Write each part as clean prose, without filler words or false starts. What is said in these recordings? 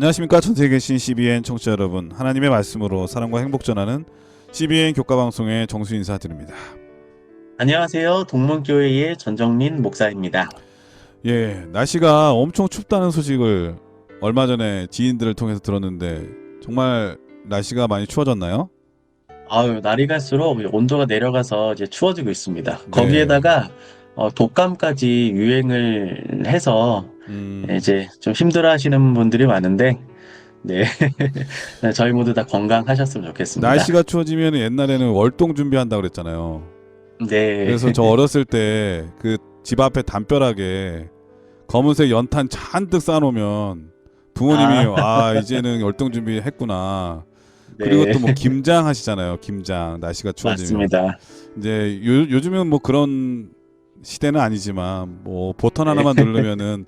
안녕하십니까. 전세계 계신 CBN 청취자 여러분, 하나님의 말씀으로 사랑과 행복 전하는 CBN 교과방송의 정수 인사드립니다. 안녕하세요. 동문교회의 전정민 목사입니다. 예, 날씨가 엄청 춥다는 소식을 얼마 전에 지인들을 통해서 들었는데 정말 날씨가 많이 추워졌나요? 아유, 날이 갈수록 온도가 내려가서 이제 추워지고 있습니다. 네. 거기에다가 독감까지 유행을 해서 음, 이제 좀 힘들어하시는 분들이 많은데, 네. 저희 모두 다 건강하셨으면 좋겠습니다. 날씨가 추워지면 옛날에는 월동 준비한다고 그랬잖아요. 네. 그래서 저 어렸을 때 그 집 앞에 담벼락에 검은색 연탄 잔뜩 쌓아놓으면 부모님이 아, 이제는 월동 준비했구나. 그리고 네. 또 뭐 김장 하시잖아요. 김장 날씨가 추워지면 맞습니다. 이제 요즘은 뭐 그런 시대는 아니지만 뭐 버튼 네. 하나만 누르면은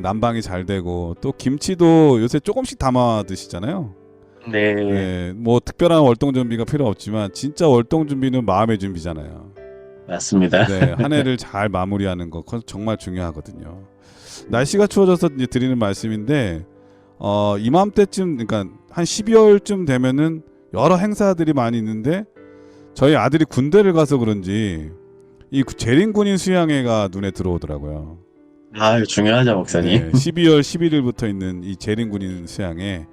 난방이 잘 되고 또 김치도 요새 조금씩 담아 드시잖아요. 네. 네, 뭐 특별한 월동 준비가 필요 없지만 진짜 월동 준비는 마음의 준비잖아요. 맞습니다. 네, 한 해를 잘 마무리하는 거 그건 정말 중요하거든요. 날씨가 추워져서 이제 드리는 말씀인데 이맘때쯤 그러니까 한 12월쯤 되면은 여러 행사들이 많이 있는데 저희 아들이 군대를 가서 그런지 이 재림군인 수양회가 눈에 들어오더라고요. 아유, 중요하죠, 네, 목사님. 12월 11일부터 있는 이 재림군인 수양회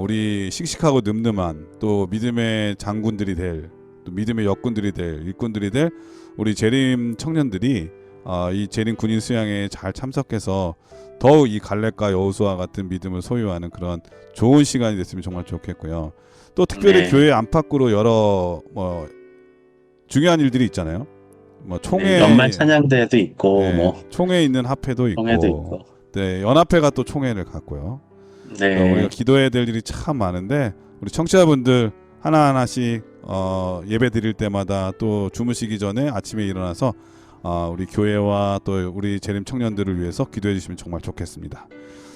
우리 씩씩하고 늠름한 또 믿음의 장군들이 될 또 믿음의 역군들이 될 일꾼들이 될 우리 재림 청년들이 이 재림 군인 수양회에 잘 참석해서 더욱 이 갈렙과 여호수아 같은 믿음을 소유하는 그런 좋은 시간이 됐으면 정말 좋겠고요. 또 특별히 네. 교회 안팎으로 여러 뭐 중요한 일들이 있잖아요. 뭐 네. 연말 총회, 찬양대회도 있고, 예, 뭐, 총회 있는 합회도 동해도 있고, 있고. 네, 연합회가 또 총회를 갖고요. 우리가 네. 기도해야 될 일이 참 많은데 우리 청취자분들 하나하나씩 예배 드릴 때마다 또 주무시기 전에 아침에 일어나서 우리 교회와 또 우리 재림 청년들을 위해서 기도해 주시면 정말 좋겠습니다.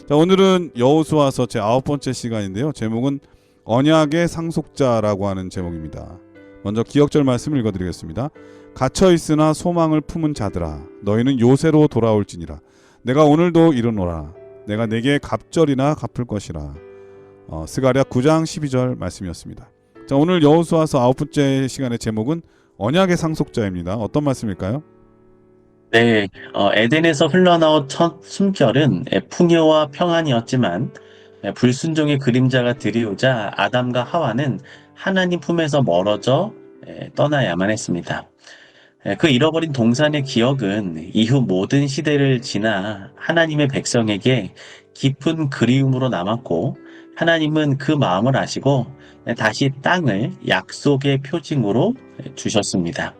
자, 오늘은 여호수아서 제 9번째 시간인데요. 제목은 언약의 상속자라고 하는 제목입니다. 먼저 기억절 말씀을 읽어드리겠습니다. 갇혀 있으나 소망을 품은 자들아 너희는 요새로 돌아올지니라. 내가 오늘도 이르노라. 내가 내게 갑절이나 갚을 것이라. 스가랴 9장 12절 말씀이었습니다. 자, 오늘 여호수아서 9번째 시간의 제목은 언약의 상속자입니다. 어떤 말씀일까요? 네, 에덴에서 흘러나온 첫 숨결은 풍요와 평안이었지만 불순종의 그림자가 드리우자 아담과 하와는 하나님 품에서 멀어져 떠나야만 했습니다. 그 잃어버린 동산의 기억은 이후 모든 시대를 지나 하나님의 백성에게 깊은 그리움으로 남았고 하나님은 그 마음을 아시고 다시 땅을 약속의 표징으로 주셨습니다.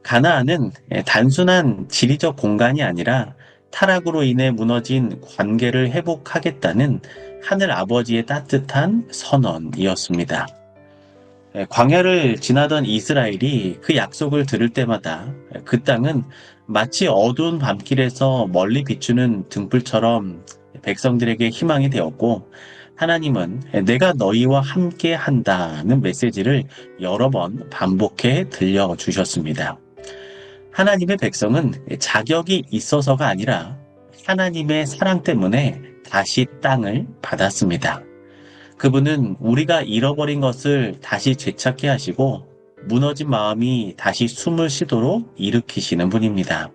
가나안은 단순한 지리적 공간이 아니라 타락으로 인해 무너진 관계를 회복하겠다는 하늘 아버지의 따뜻한 선언이었습니다. 광야를 지나던 이스라엘이 그 약속을 들을 때마다 그 땅은 마치 어두운 밤길에서 멀리 비추는 등불처럼 백성들에게 희망이 되었고, 하나님은 내가 너희와 함께 한다는 메시지를 여러 번 반복해 들려주셨습니다. 하나님의 백성은 자격이 있어서가 아니라 하나님의 사랑 때문에 다시 땅을 받았습니다. 그분은 우리가 잃어버린 것을 다시 되찾게 하시고 무너진 마음이 다시 숨을 쉬도록 일으키시는 분입니다.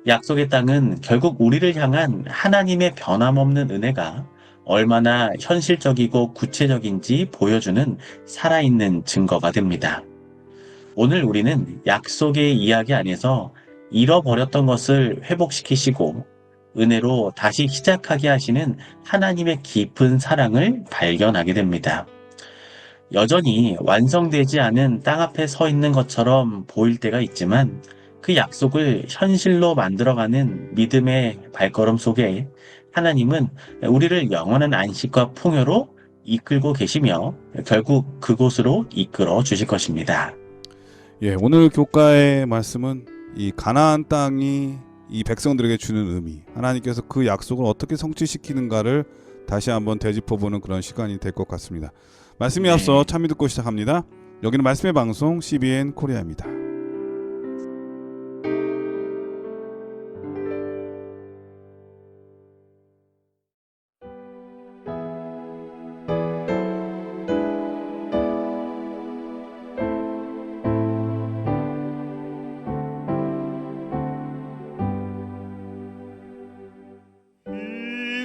약속의 땅은 결국 우리를 향한 하나님의 변함없는 은혜가 얼마나 현실적이고 구체적인지 보여주는 살아있는 증거가 됩니다. 오늘 우리는 약속의 이야기 안에서 잃어버렸던 것을 회복시키시고 은혜로 다시 시작하게 하시는 하나님의 깊은 사랑을 발견하게 됩니다. 여전히 완성되지 않은 땅 앞에 서 있는 것처럼 보일 때가 있지만 그 약속을 현실로 만들어가는 믿음의 발걸음 속에 하나님은 우리를 영원한 안식과 풍요로 이끌고 계시며 결국 그곳으로 이끌어 주실 것입니다. 예, 오늘 교과의 말씀은 이 가나안 땅이 이 백성들에게 주는 의미, 하나님께서 그 약속을 어떻게 성취시키는가를 다시 한번 되짚어보는 그런 시간이 될 것 같습니다. 말씀이 앞서 네. 참여 듣고 시작합니다. 여기는 말씀의 방송 CBN 코리아입니다.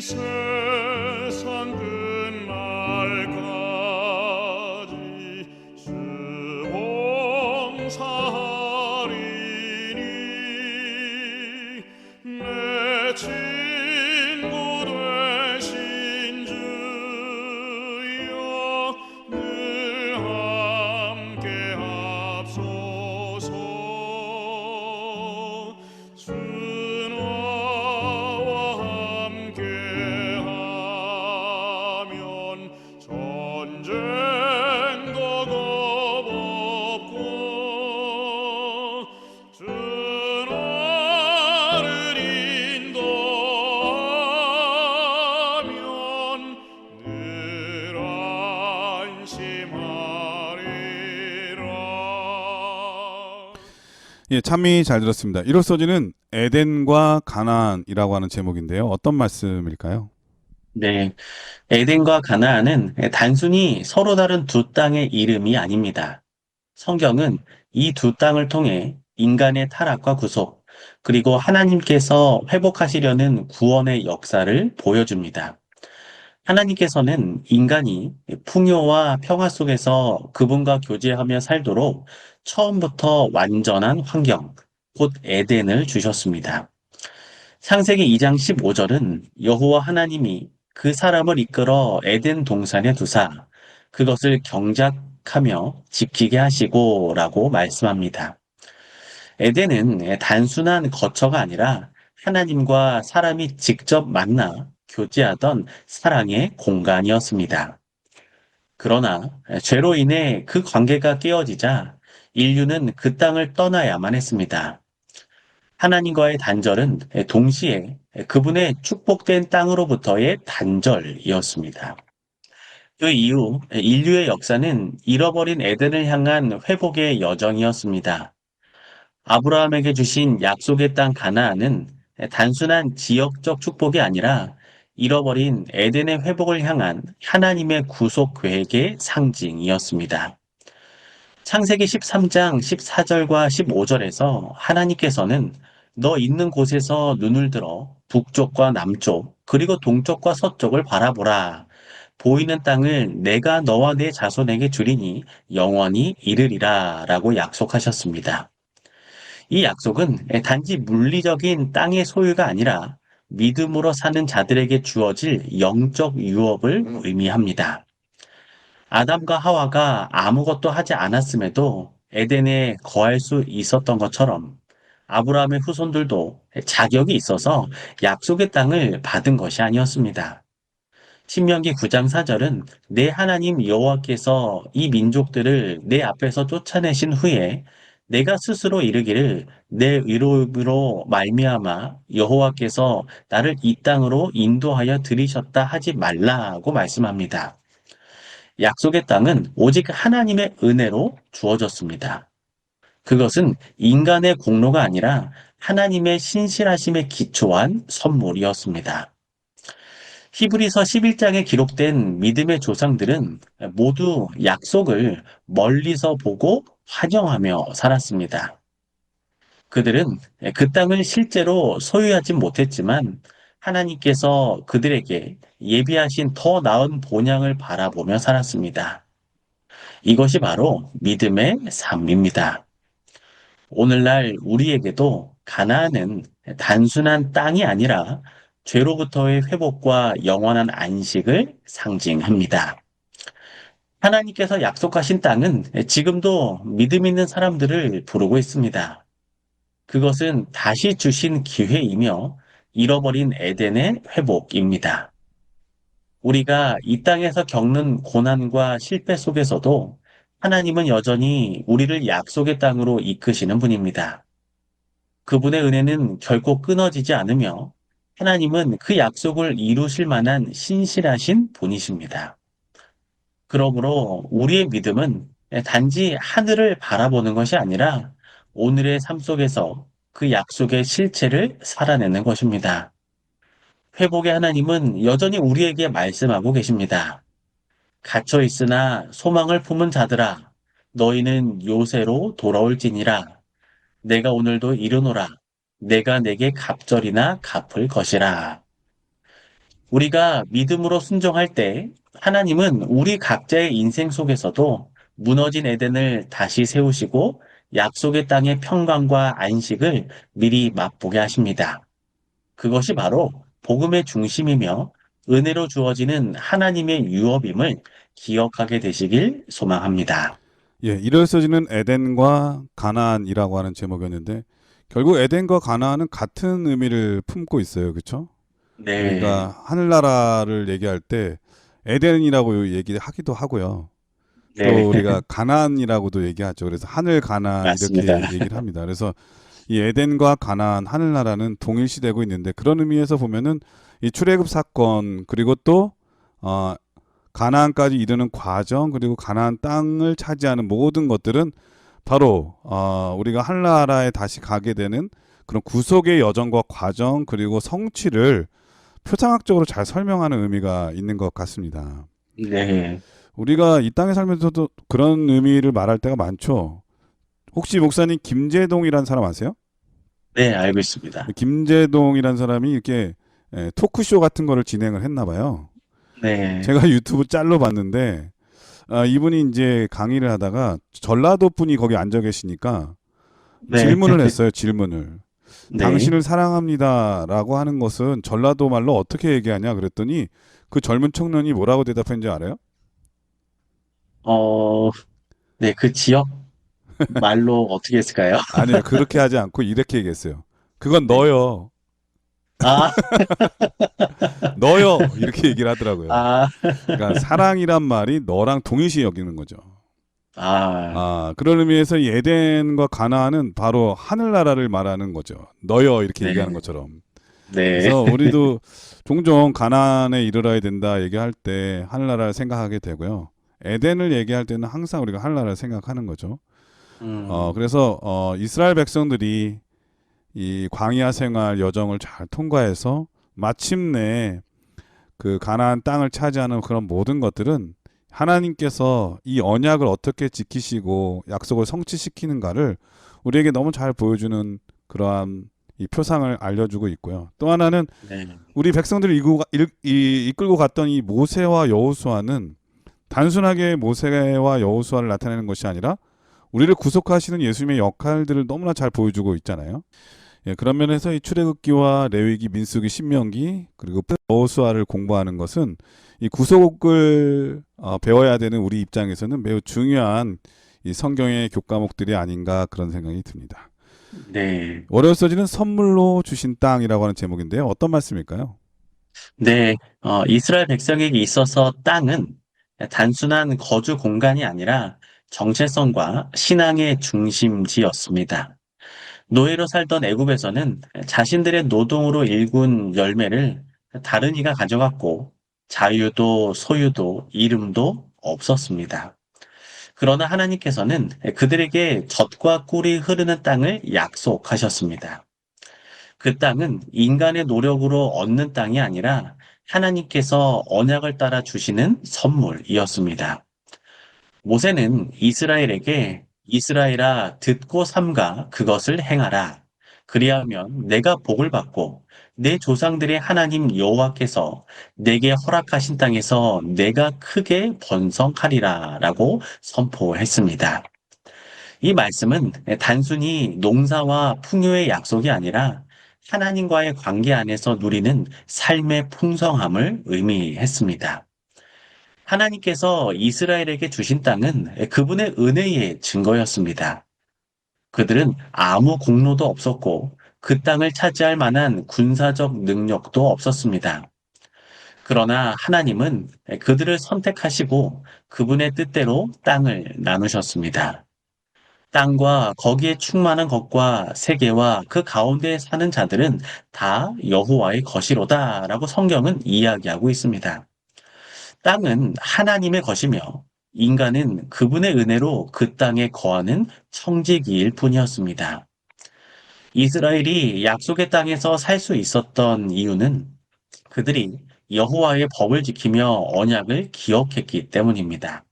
세상 끝날까지 수봉사하리니 내 친구 되신 주여 늘 함께 합소서. 주 나와 함께하면 전쟁도 겁없고 주 나를 인도하면 늘 안심하리라. 예, 참이 잘 들었습니다. 이로써지는 에덴과 가나안이라고 하는 제목인데요. 어떤 말씀일까요? 네, 에덴과 가나안은 단순히 서로 다른 두 땅의 이름이 아닙니다. 성경은 이 두 땅을 통해 인간의 타락과 구속, 그리고 하나님께서 회복하시려는 구원의 역사를 보여줍니다. 하나님께서는 인간이 풍요와 평화 속에서 그분과 교제하며 살도록 처음부터 완전한 환경, 곧 에덴을 주셨습니다. 창세기 2장 15절은 여호와 하나님이 그 사람을 이끌어 에덴 동산에 두사 그것을 경작하며 지키게 하시고 라고 말씀합니다. 에덴은 단순한 거처가 아니라 하나님과 사람이 직접 만나 교제하던 사랑의 공간이었습니다. 그러나 죄로 인해 그 관계가 깨어지자 인류는 그 땅을 떠나야만 했습니다. 하나님과의 단절은 동시에 그분의 축복된 땅으로부터의 단절이었습니다. 그 이후 인류의 역사는 잃어버린 에덴을 향한 회복의 여정이었습니다. 아브라함에게 주신 약속의 땅 가나안은 단순한 지역적 축복이 아니라 잃어버린 에덴의 회복을 향한 하나님의 구속 계획의 상징이었습니다. 창세기 13장 14절과 15절에서 하나님께서는 너 있는 곳에서 눈을 들어 북쪽과 남쪽 그리고 동쪽과 서쪽을 바라보라. 보이는 땅을 내가 너와 내 자손에게 주리니 영원히 이르리라 라고 약속하셨습니다. 이 약속은 단지 물리적인 땅의 소유가 아니라 믿음으로 사는 자들에게 주어질 영적 유업을 의미합니다. 아담과 하와가 아무것도 하지 않았음에도 에덴에 거할 수 있었던 것처럼 아브라함의 후손들도 자격이 있어서 약속의 땅을 받은 것이 아니었습니다. 신명기 9장 4절은 내 하나님 여호와께서 이 민족들을 내 앞에서 쫓아내신 후에 내가 스스로 이르기를 내 의로움으로 말미암아 여호와께서 나를 이 땅으로 인도하여 들이셨다 하지 말라고 말씀합니다. 약속의 땅은 오직 하나님의 은혜로 주어졌습니다. 그것은 인간의 공로가 아니라 하나님의 신실하심에 기초한 선물이었습니다. 히브리서 11장에 기록된 믿음의 조상들은 모두 약속을 멀리서 보고 환영하며 살았습니다. 그들은 그 땅을 실제로 소유하지 못했지만 하나님께서 그들에게 예비하신 더 나은 본향을 바라보며 살았습니다. 이것이 바로 믿음의 삶입니다. 오늘날 우리에게도 가나안은 단순한 땅이 아니라 죄로부터의 회복과 영원한 안식을 상징합니다. 하나님께서 약속하신 땅은 지금도 믿음 있는 사람들을 부르고 있습니다. 그것은 다시 주신 기회이며 잃어버린 에덴의 회복입니다. 우리가 이 땅에서 겪는 고난과 실패 속에서도 하나님은 여전히 우리를 약속의 땅으로 이끄시는 분입니다. 그분의 은혜는 결코 끊어지지 않으며 하나님은 그 약속을 이루실 만한 신실하신 분이십니다. 그러므로 우리의 믿음은 단지 하늘을 바라보는 것이 아니라 오늘의 삶 속에서 그 약속의 실체를 살아내는 것입니다. 회복의 하나님은 여전히 우리에게 말씀하고 계십니다. 갇혀 있으나 소망을 품은 자들아, 너희는 요새로 돌아올지니라. 내가 오늘도 이르노라. 내가 내게 갑절이나 갚을 것이라. 우리가 믿음으로 순종할 때 하나님은 우리 각자의 인생 속에서도 무너진 에덴을 다시 세우시고 약속의 땅의 평강과 안식을 미리 맛보게 하십니다. 그것이 바로 복음의 중심이며 은혜로 주어지는 하나님의 유업임을 기억하게 되시길 소망합니다. 예, 이르어지는 에덴과 가나안이라고 하는 제목이었는데 결국 에덴과 가나안은 같은 의미를 품고 있어요. 그렇죠? 네, 우리가 하늘나라를 얘기할 때 에덴이라고 얘기하기도 하고요. 네, 또 우리가 가나안이라고도 얘기하죠. 그래서 하늘 가나안 이렇게 맞습니다. 얘기를 합니다. 그래서 이 에덴과 가나안 하늘나라는 동일시되고 있는데 그런 의미에서 보면은 이 출애굽 사건 그리고 또 가나안까지 이르는 과정 그리고 가나안 땅을 차지하는 모든 것들은 바로 우리가 하늘나라에 다시 가게 되는 그런 구속의 여정과 과정 그리고 성취를 표상학적으로 잘 설명하는 의미가 있는 것 같습니다. 네, 우리가 이 땅에 살면서도 그런 의미를 말할 때가 많죠. 혹시 목사님 김재동이라는 사람 아세요? 네, 알고 있습니다. 김재동이라는 사람이 이렇게 토크쇼 같은 거를 진행을 했나 봐요. 네, 제가 유튜브 짤로 봤는데 이분이 이제 강의를 하다가 전라도 분이 거기 앉아 계시니까 네, 질문을 했어요. 질문을. 네, 당신을 사랑합니다라고 하는 것은 전라도 말로 어떻게 얘기하냐 그랬더니 그 젊은 청년이 뭐라고 대답했는지 알아요? 어, 네, 그 지역 말로 어떻게 했을까요? 아니요. 그렇게 하지 않고 이렇게 얘기했어요. 그건 네. 너요. 아, 너요. 이렇게 얘기를 하더라고요. 아, 그러니까 사랑이란 말이 너랑 동일시 여기는 거죠. 아, 그런 의미에서 이 에덴과 가나안은 바로 하늘나라를 말하는 거죠. 너요 이렇게 얘기하는 네, 것처럼. 네, 그래서 우리도 종종 가나안에 이르러야 된다 얘기할 때 하늘나라를 생각하게 되고요. 에덴을 얘기할 때는 항상 우리가 하늘나라를 생각하는 거죠. 음, 그래서 이스라엘 백성들이 이 광야 생활 여정을 잘 통과해서 마침내 그 가나안 땅을 차지하는 그런 모든 것들은 하나님께서 이 언약을 어떻게 지키시고 약속을 성취시키는가를 우리에게 너무 잘 보여주는 그러한 이 표상을 알려주고 있고요. 또 하나는 네, 우리 백성들을 이끌고 갔던 이 모세와 여호수아는 단순하게 모세와 여호수아를 나타내는 것이 아니라 우리를 구속하시는 예수님의 역할들을 너무나 잘 보여주고 있잖아요. 예, 그런 면에서 이 출애굽기와 레위기, 민수기, 신명기 그리고 여호수아를 공부하는 것은 이 구속을 배워야 되는 우리 입장에서는 매우 중요한 이 성경의 교과목들이 아닌가 그런 생각이 듭니다. 네, 월요 서지는 선물로 주신 땅이라고 하는 제목인데요. 어떤 말씀일까요? 네. 이스라엘 백성에게 있어서 땅은 단순한 거주 공간이 아니라 정체성과 신앙의 중심지였습니다. 노예로 살던 애굽에서는 자신들의 노동으로 일군 열매를 다른 이가 가져갔고 자유도 소유도 이름도 없었습니다. 그러나 하나님께서는 그들에게 젖과 꿀이 흐르는 땅을 약속하셨습니다. 그 땅은 인간의 노력으로 얻는 땅이 아니라 하나님께서 언약을 따라 주시는 선물이었습니다. 모세는 이스라엘에게 이스라엘아 듣고 삼가 그것을 행하라. 그리하면 내가 복을 받고 내 조상들의 하나님 여호와께서 내게 허락하신 땅에서 내가 크게 번성하리라 라고 선포했습니다. 이 말씀은 단순히 농사와 풍요의 약속이 아니라 하나님과의 관계 안에서 누리는 삶의 풍성함을 의미했습니다. 하나님께서 이스라엘에게 주신 땅은 그분의 은혜의 증거였습니다. 그들은 아무 공로도 없었고 그 땅을 차지할 만한 군사적 능력도 없었습니다. 그러나 하나님은 그들을 선택하시고 그분의 뜻대로 땅을 나누셨습니다. 땅과 거기에 충만한 것과 세계와 그 가운데 사는 자들은 다 여호와의 것이로다라고 성경은 이야기하고 있습니다. 땅은 하나님의 것이며 인간은 그분의 은혜로 그 땅에 거하는 청지기일 뿐이었습니다. 이스라엘이 약속의 땅에서 살 수 있었던 이유는 그들이 여호와의 법을 지키며 언약을 기억했기 때문입니다.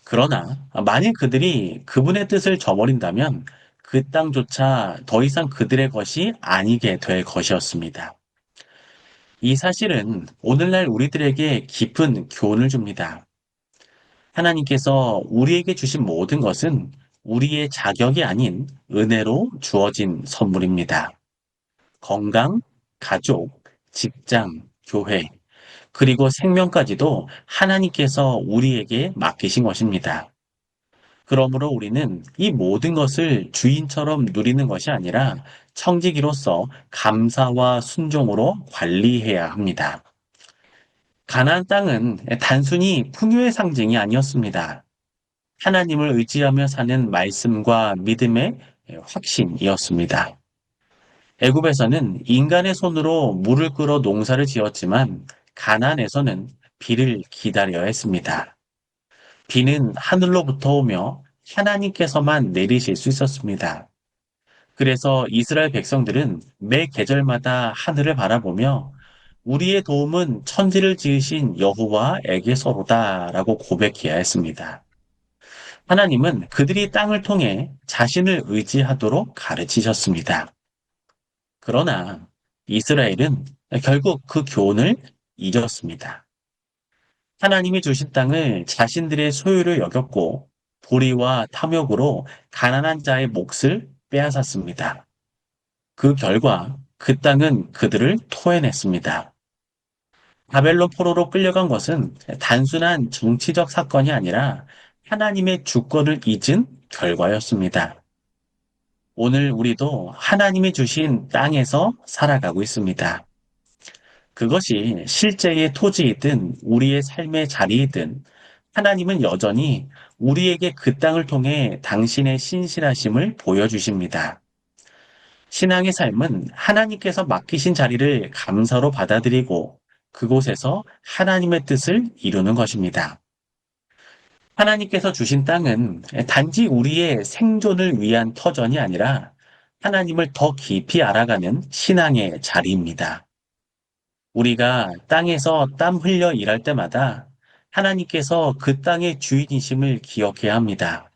그러나 만일 그들이 그분의 뜻을 저버린다면 그 땅조차 더 이상 그들의 것이 아니게 될 것이었습니다. 이 사실은 오늘날 우리들에게 깊은 교훈을 줍니다. 하나님께서 우리에게 주신 모든 것은 우리의 자격이 아닌 은혜로 주어진 선물입니다. 건강, 가족, 직장, 교회, 그리고 생명까지도 하나님께서 우리에게 맡기신 것입니다. 그러므로 우리는 이 모든 것을 주인처럼 누리는 것이 아니라 청지기로서 감사와 순종으로 관리해야 합니다. 가나안 땅은 단순히 풍요의 상징이 아니었습니다. 하나님을 의지하며 사는 말씀과 믿음의 확신이었습니다. 애굽에서는 인간의 손으로 물을 끌어 농사를 지었지만 가나안에서는 비를 기다려야 했습니다. 비는 하늘로부터 오며 하나님께서만 내리실 수 있었습니다. 그래서 이스라엘 백성들은 매 계절마다 하늘을 바라보며 우리의 도움은 천지를 지으신 여호와에게서로다라고 고백해야 했습니다. 하나님은 그들이 땅을 통해 자신을 의지하도록 가르치셨습니다. 그러나 이스라엘은 결국 그 교훈을 잊었습니다. 하나님이 주신 땅을 자신들의 소유를 여겼고 불의와 탐욕으로 가난한 자의 몫을 빼앗았습니다. 그 결과 그 땅은 그들을 토해냈습니다. 바벨론 포로로 끌려간 것은 단순한 정치적 사건이 아니라 하나님의 주권을 잊은 결과였습니다. 오늘 우리도 하나님이 주신 땅에서 살아가고 있습니다. 그것이 실제의 토지이든 우리의 삶의 자리이든 하나님은 여전히 우리에게 그 땅을 통해 당신의 신실하심을 보여주십니다. 신앙의 삶은 하나님께서 맡기신 자리를 감사로 받아들이고 그곳에서 하나님의 뜻을 이루는 것입니다. 하나님께서 주신 땅은 단지 우리의 생존을 위한 터전이 아니라 하나님을 더 깊이 알아가는 신앙의 자리입니다. 우리가 땅에서 땀 흘려 일할 때마다 하나님께서 그 땅의 주인이심을 기억해야 합니다.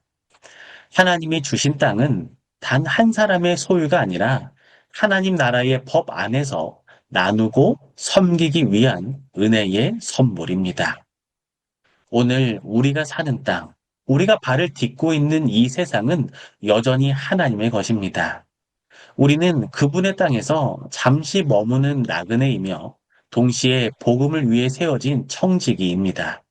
하나님이 주신 땅은 단 한 사람의 소유가 아니라 하나님 나라의 법 안에서 나누고 섬기기 위한 은혜의 선물입니다. 오늘 우리가 사는 땅, 우리가 발을 딛고 있는 이 세상은 여전히 하나님의 것입니다. 우리는 그분의 땅에서 잠시 머무는 나그네이며 동시에 복음을 위해 세워진 청지기입니다.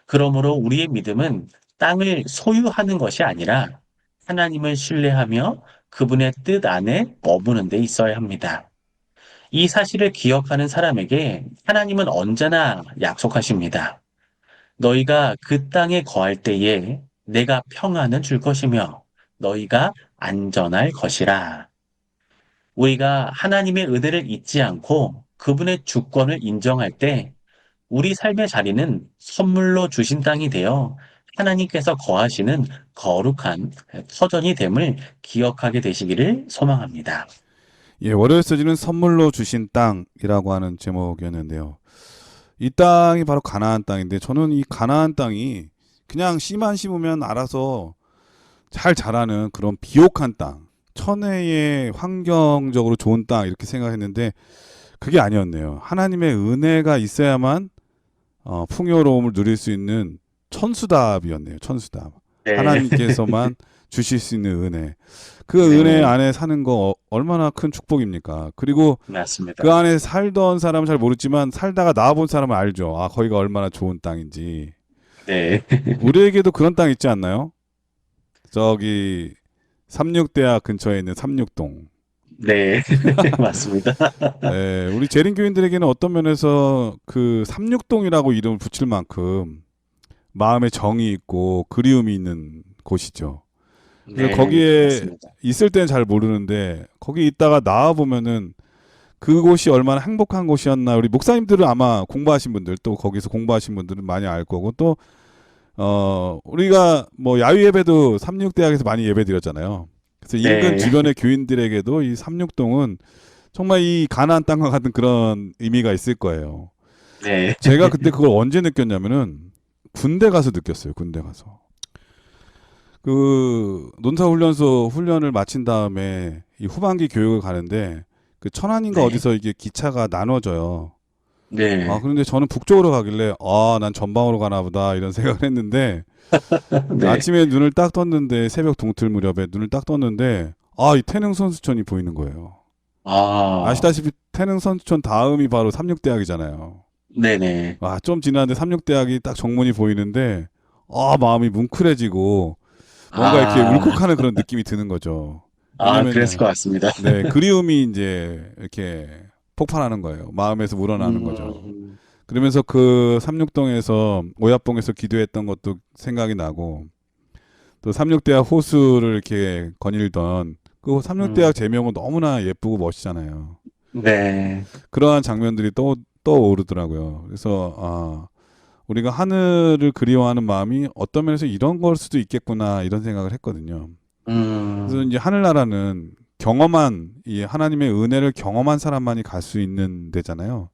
그러므로 우리의 믿음은 땅을 소유하는 것이 아니라 하나님을 신뢰하며 그분의 뜻 안에 머무는 데 있어야 합니다. 이 사실을 기억하는 사람에게 하나님은 언제나 약속하십니다. 너희가 그 땅에 거할 때에 내가 평안을 줄 것이며 너희가 안전할 것이라. 우리가 하나님의 은혜를 잊지 않고 그분의 주권을 인정할 때 우리 삶의 자리는 선물로 주신 땅이 되어 하나님께서 거하시는 거룩한 터전이 됨을 기억하게 되시기를 소망합니다. 예, 월요일 서지는 선물로 주신 땅이라고 하는 제목이었는데요. 이 땅이 바로 가나안 땅인데 저는 이 가나안 땅이 그냥 씨만 심으면 알아서 잘 자라는 그런 비옥한 땅, 천혜의 환경적으로 좋은 땅 이렇게 생각했는데 그게 아니었네요. 하나님의 은혜가 있어야만 풍요로움을 누릴 수 있는 천수답이었네요. 천수답. 네. 하나님께서만 주실 수 있는 은혜. 그 네. 은혜 안에 사는 거 얼마나 큰 축복입니까? 그리고 맞습니다. 그 안에 살던 사람은 잘 모르지만 살다가 나와본 사람은 알죠. 아, 거기가 얼마나 좋은 땅인지. 네. 우리에게도 그런 땅 있지 않나요? 저기 삼육대학 근처에 있는 삼육동. 네. 맞습니다. 네, 우리 재림교인들에게는 어떤 면에서 그 삼육동이라고 이름을 붙일 만큼 마음에 정이 있고 그리움이 있는 곳이죠. 그래서 네, 거기에 맞습니다. 있을 때는 잘 모르는데 거기 있다가 나와 보면은 그곳이 얼마나 행복한 곳이었나. 우리 목사님들은 아마 공부하신 분들 또 거기서 공부하신 분들은 많이 알 거고 또 우리가 뭐 야유 예배도 삼육대학에서 많이 예배 드렸잖아요. 그래서 인근 네. 주변의 교인들에게도 이 삼육동은 정말 이 가나안 땅과 같은 그런 의미가 있을 거예요. 네. 제가 그때 그걸 언제 느꼈냐면은 군대 가서 느꼈어요. 군대 가서. 그 논사훈련소 훈련을 마친 다음에 이 후반기 교육을 가는데 그 천안인가 네. 어디서 이게 기차가 나눠져요. 네. 그런데 저는 북쪽으로 가길래 난 전방으로 가나 보다 이런 생각을 했는데 네. 아침에 눈을 딱 떴는데 새벽 동틀 무렵에 눈을 딱 떴는데 이 태릉 선수촌이 보이는 거예요. 아, 아시다시피 태릉 선수촌 다음이 바로 삼육대학이잖아요. 네네. 좀 지났는데 삼육대학이 딱 정문이 보이는데 마음이 뭉클해지고 뭔가 이렇게 아, 울컥하는 그런 느낌이 드는 거죠. 그랬을 것 왜냐면은 같습니다. 네, 그리움이 이제 이렇게 폭발하는 거예요. 마음에서 우러나는 거죠. 음, 그러면서 그 삼육동에서 오얏봉에서 기도했던 것도 생각이 나고 또 삼육대학 호수를 이렇게 거닐던 그 삼육대학 음, 제명은 너무나 예쁘고 멋있잖아요. 네. 그러한 장면들이 떠오르더라고요. 그래서 우리가 하늘을 그리워하는 마음이 어떤 면에서 이런 걸 수도 있겠구나 이런 생각을 했거든요. 그래서 음, 이제 하늘나라는 경험한 이 하나님의 은혜를 경험한 사람만이 갈 수 있는 데잖아요.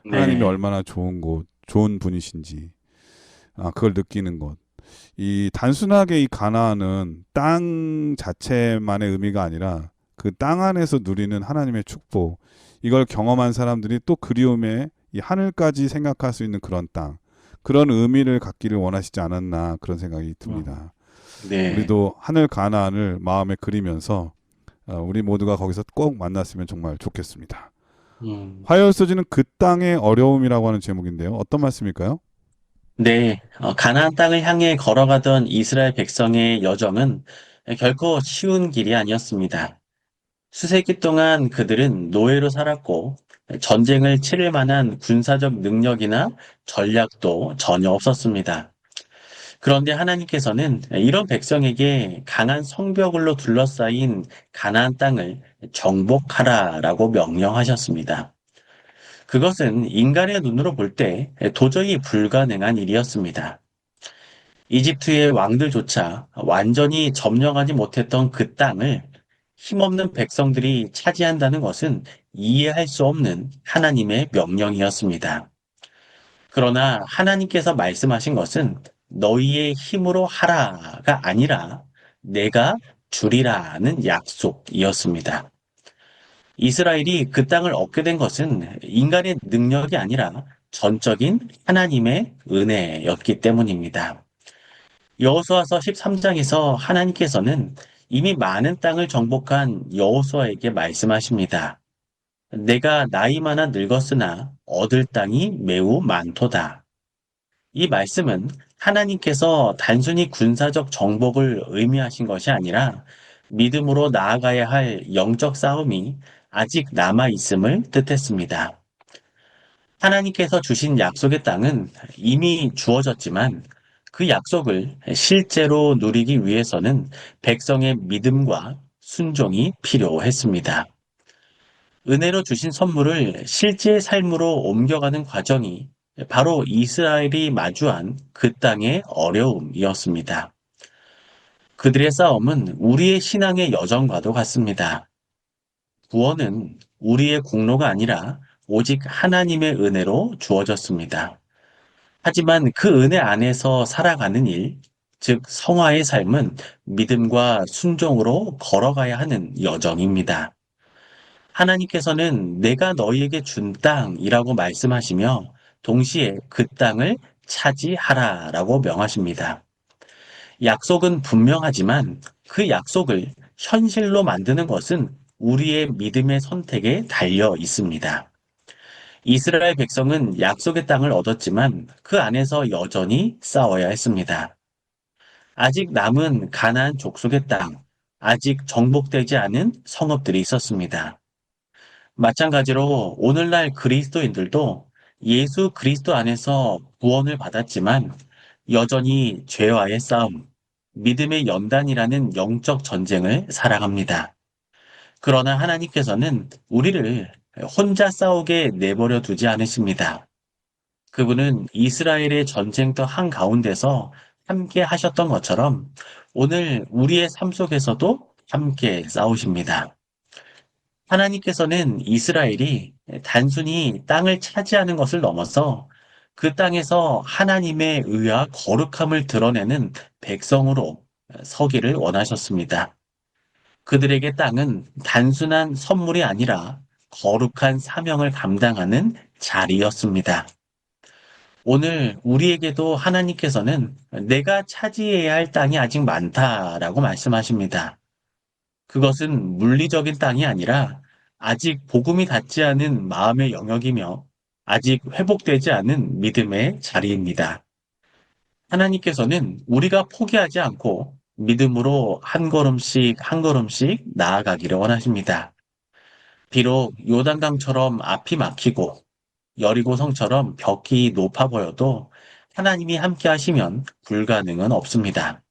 하나님이 네. 얼마나 좋은 곳, 좋은 분이신지 그걸 느끼는 것. 이 단순하게 이 가나안은 땅 자체만의 의미가 아니라 그 땅 안에서 누리는 하나님의 축복. 이걸 경험한 사람들이 또 그리움에 이 하늘까지 생각할 수 있는 그런 땅. 그런 의미를 갖기를 원하시지 않았나 그런 생각이 음, 듭니다. 네. 우리도 하늘 가나안을 마음에 그리면서 우리 모두가 거기서 꼭 만났으면 정말 좋겠습니다. 음, 화요일 소지는 그 땅의 어려움이라고 하는 제목인데요. 어떤 말씀일까요? 네. 가나안 땅을 향해 걸어가던 이스라엘 백성의 여정은 결코 쉬운 길이 아니었습니다. 수세기 동안 그들은 노예로 살았고 전쟁을 치를 만한 군사적 능력이나 전략도 전혀 없었습니다. 그런데 하나님께서는 이런 백성에게 강한 성벽을로 둘러싸인 가나안 땅을 정복하라라고 명령하셨습니다. 그것은 인간의 눈으로 볼 때 도저히 불가능한 일이었습니다. 이집트의 왕들조차 완전히 점령하지 못했던 그 땅을 힘없는 백성들이 차지한다는 것은 이해할 수 없는 하나님의 명령이었습니다. 그러나 하나님께서 말씀하신 것은 너희의 힘으로 하라가 아니라 내가 주리라는 약속이었습니다. 이스라엘이 그 땅을 얻게 된 것은 인간의 능력이 아니라 전적인 하나님의 은혜였기 때문입니다. 여호수아서 13장에서 하나님께서는 이미 많은 땅을 정복한 여호수아에게 말씀하십니다. 내가 나이 많아 늙었으나 얻을 땅이 매우 많도다. 이 말씀은 하나님께서 단순히 군사적 정복을 의미하신 것이 아니라 믿음으로 나아가야 할 영적 싸움이 아직 남아 있음을 뜻했습니다. 하나님께서 주신 약속의 땅은 이미 주어졌지만 그 약속을 실제로 누리기 위해서는 백성의 믿음과 순종이 필요했습니다. 은혜로 주신 선물을 실제 삶으로 옮겨가는 과정이 바로 이스라엘이 마주한 그 땅의 어려움이었습니다. 그들의 싸움은 우리의 신앙의 여정과도 같습니다. 구원은 우리의 공로가 아니라 오직 하나님의 은혜로 주어졌습니다. 하지만 그 은혜 안에서 살아가는 일, 즉 성화의 삶은 믿음과 순종으로 걸어가야 하는 여정입니다. 하나님께서는 내가 너희에게 준 땅이라고 말씀하시며 동시에 그 땅을 차지하라라고 명하십니다. 약속은 분명하지만 그 약속을 현실로 만드는 것은 우리의 믿음의 선택에 달려 있습니다. 이스라엘 백성은 약속의 땅을 얻었지만 그 안에서 여전히 싸워야 했습니다. 아직 남은 가나안 족속의 땅, 아직 정복되지 않은 성읍들이 있었습니다. 마찬가지로 오늘날 그리스도인들도 예수 그리스도 안에서 구원을 받았지만 여전히 죄와의 싸움, 믿음의 연단이라는 영적 전쟁을 살아갑니다. 그러나 하나님께서는 우리를 혼자 싸우게 내버려 두지 않으십니다. 그분은 이스라엘의 전쟁터 한가운데서 함께 하셨던 것처럼 오늘 우리의 삶 속에서도 함께 싸우십니다. 하나님께서는 이스라엘이 단순히 땅을 차지하는 것을 넘어서 그 땅에서 하나님의 의와 거룩함을 드러내는 백성으로 서기를 원하셨습니다. 그들에게 땅은 단순한 선물이 아니라 거룩한 사명을 감당하는 자리였습니다. 오늘 우리에게도 하나님께서는 내가 차지해야 할 땅이 아직 많다라고 말씀하십니다. 그것은 물리적인 땅이 아니라 아직 복음이 닿지 않은 마음의 영역이며 아직 회복되지 않은 믿음의 자리입니다. 하나님께서는 우리가 포기하지 않고 믿음으로 한 걸음씩 한 걸음씩 나아가기를 원하십니다. 비록 요단강처럼 앞이 막히고 여리고성처럼 벽이 높아 보여도 하나님이 함께 하시면 불가능은 없습니다.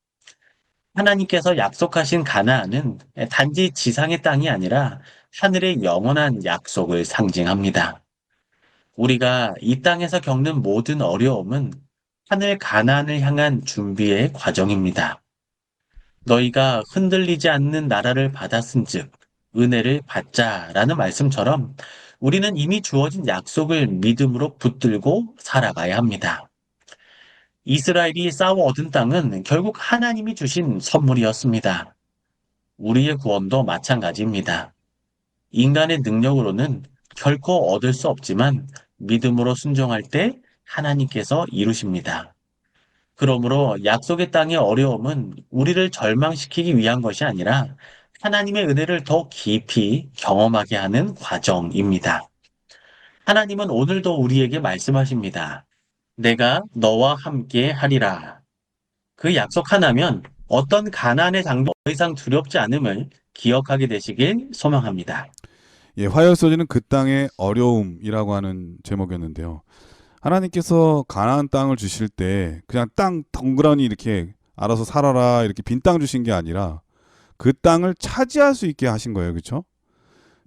하나님께서 약속하신 가나안은 단지 지상의 땅이 아니라 하늘의 영원한 약속을 상징합니다. 우리가 이 땅에서 겪는 모든 어려움은 하늘 가나안을 향한 준비의 과정입니다. 너희가 흔들리지 않는 나라를 받았은즉 은혜를 받자라는 말씀처럼 우리는 이미 주어진 약속을 믿음으로 붙들고 살아가야 합니다. 이스라엘이 싸워 얻은 땅은 결국 하나님이 주신 선물이었습니다. 우리의 구원도 마찬가지입니다. 인간의 능력으로는 결코 얻을 수 없지만 믿음으로 순종할 때 하나님께서 이루십니다. 그러므로 약속의 땅의 어려움은 우리를 절망시키기 위한 것이 아니라 하나님의 은혜를 더 깊이 경험하게 하는 과정입니다. 하나님은 오늘도 우리에게 말씀하십니다. 내가 너와 함께 하리라. 그 약속 하나면 어떤 가난의 장도 더 이상 두렵지 않음을 기억하게 되시길 소망합니다. 예, 화요일 소지는 그 땅의 어려움이라고 하는 제목이었는데요. 하나님께서 가나안 땅을 주실 때 그냥 땅 덩그러니 이렇게 알아서 살아라 이렇게 빈 땅 주신 게 아니라 그 땅을 차지할 수 있게 하신 거예요. 그렇죠?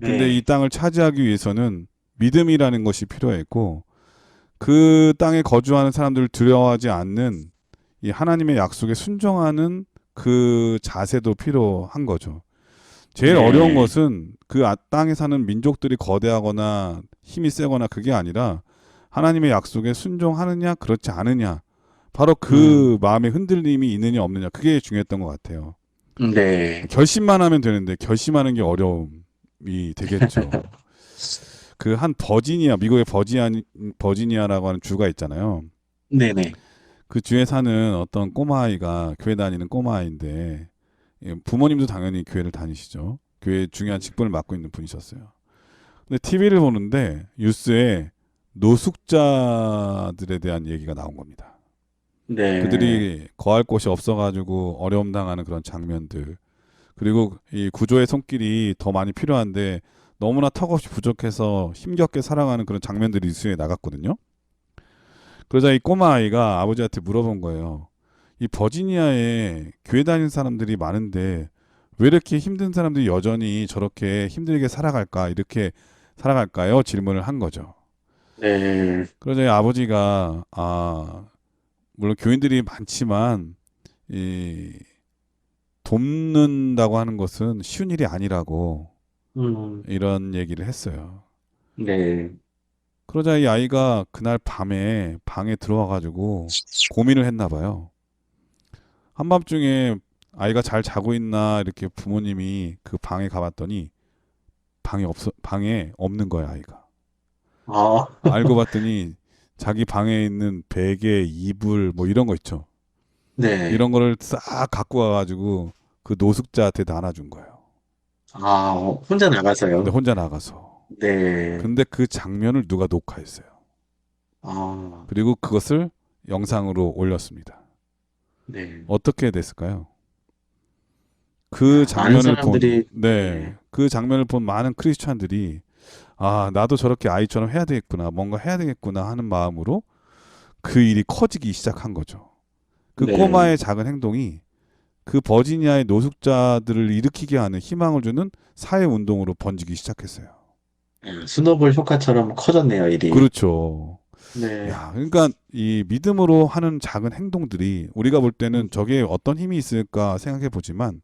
근데 이 땅을 차지하기 위해서는 믿음이라는 것이 필요했고 그 땅에 거주하는 사람들을 두려워하지 않는 이 하나님의 약속에 순종하는 그 자세도 필요한 거죠. 제일 네. 어려운 것은 그 땅에 사는 민족들이 거대하거나 힘이 세거나 그게 아니라 하나님의 약속에 순종하느냐 그렇지 않으냐 바로 그 마음의 흔들림이 있느냐 없느냐 그게 중요했던 것 같아요. 네. 결심만 하면 되는데 결심하는 게 어려움이 되겠죠. 그 한 버지니아 미국의 버지니아라고 하는 주가 있잖아요. 네네. 그 주에 사는 어떤 꼬마아이가 교회 다니는 꼬마아이인데 부모님도 당연히 교회를 다니시죠. 교회 중요한 직분을 맡고 있는 분이셨어요. 근데 TV를 보는데 뉴스에 노숙자들에 대한 얘기가 나온 겁니다. 네. 그들이 거할 곳이 없어가지고 어려움 당하는 그런 장면들 그리고 이 구조의 손길이 더 많이 필요한데 너무나 턱없이 부족해서 힘겹게 살아가는 그런 장면들이 뉴스에 나갔거든요. 그러자 이 꼬마아이가 아버지한테 물어본 거예요. 이 버지니아에 교회 다니는 사람들이 많은데 왜 이렇게 힘든 사람들이 여전히 저렇게 힘들게 살아갈까 이렇게 살아갈까요? 질문을 한 거죠. 네. 그러자 이 아버지가 물론 교인들이 많지만 돕는다고 하는 것은 쉬운 일이 아니라고 이런 얘기를 했어요. 네. 그러자 이 아이가 그날 밤에 방에 들어와가지고 고민을 했나 봐요. 한밤중에 아이가 잘 자고 있나 이렇게 부모님이 그 방에 가봤더니 방에 없는 거야 아이가. 아, 알고 봤더니 자기 방에 있는 베개, 이불 뭐 이런 거 있죠. 네. 이런 거를 싹 갖고 와가지고 그 노숙자한테 나눠준 거예요. 아, 혼자 나가서요. 근데 혼자 나가서. 네. 근데 그 장면을 누가 녹화했어요. 아, 그리고 그것을 영상으로 올렸습니다. 네. 어떻게 됐을까요? 그 많은 장면을 사람들이, 그 장면을 본 많은 크리스찬들이 나도 저렇게 아이처럼 해야 되겠구나, 뭔가 해야 되겠구나 하는 마음으로 그 일이 커지기 시작한 거죠. 그 네. 꼬마의 작은 행동이 그 버지니아의 노숙자들을 일으키게 하는 희망을 주는 사회 운동으로 번지기 시작했어요. 스노볼 효과처럼 커졌네요, 일이. 그렇죠. 네. 야, 그러니까 이 믿음으로 하는 작은 행동들이 우리가 볼 때는 저게 어떤 힘이 있을까 생각해 보지만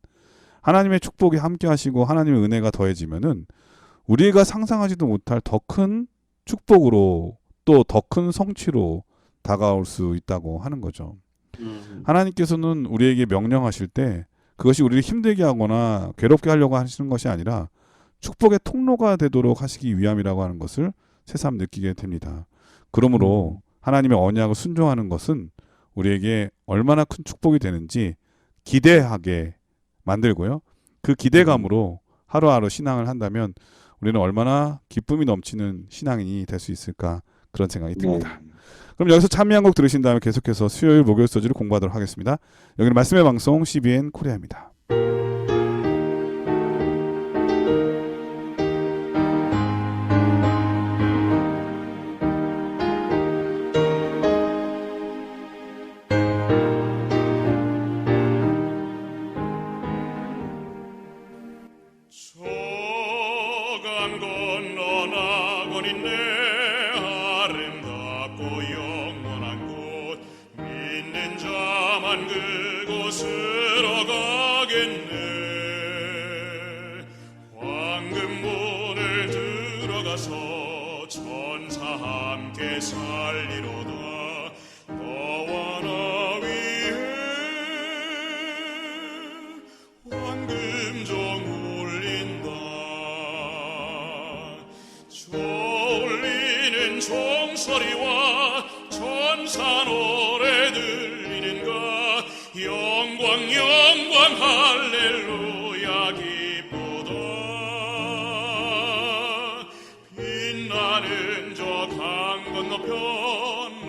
하나님의 축복이 함께 하시고 하나님의 은혜가 더해지면은 우리가 상상하지도 못할 더 큰 축복으로 또 더 큰 성취로 다가올 수 있다고 하는 거죠. 하나님께서는 우리에게 명령하실 때 그것이 우리를 힘들게 하거나 괴롭게 하려고 하시는 것이 아니라 축복의 통로가 되도록 하시기 위함이라고 하는 것을 새삼 느끼게 됩니다. 그러므로 하나님의 언약을 순종하는 것은 우리에게 얼마나 큰 축복이 되는지 기대하게 만들고요. 그 기대감으로 하루하루 신앙을 한다면 우리는 얼마나 기쁨이 넘치는 신앙인이 될 수 있을까, 그런 생각이 듭니다. 그럼 여기서 찬미 한 곡 들으신 다음에 계속해서 수요일 목요일 소지를 공부하도록 하겠습니다. 여기는 말씀의 방송 CBN 코리아입니다. 조강 건너 나거니 내 아름답고 영원한 곳 믿는 자만 그곳으로 가겠네. 황금문을 들어가서 천사 함께 살리로다. 너와 나 위에 황금종 울린다. 졸리는 종소리와 천사 노래 들리는가. 영광 영광 할렐루야 기쁘다. 빛나는 저 강 건너편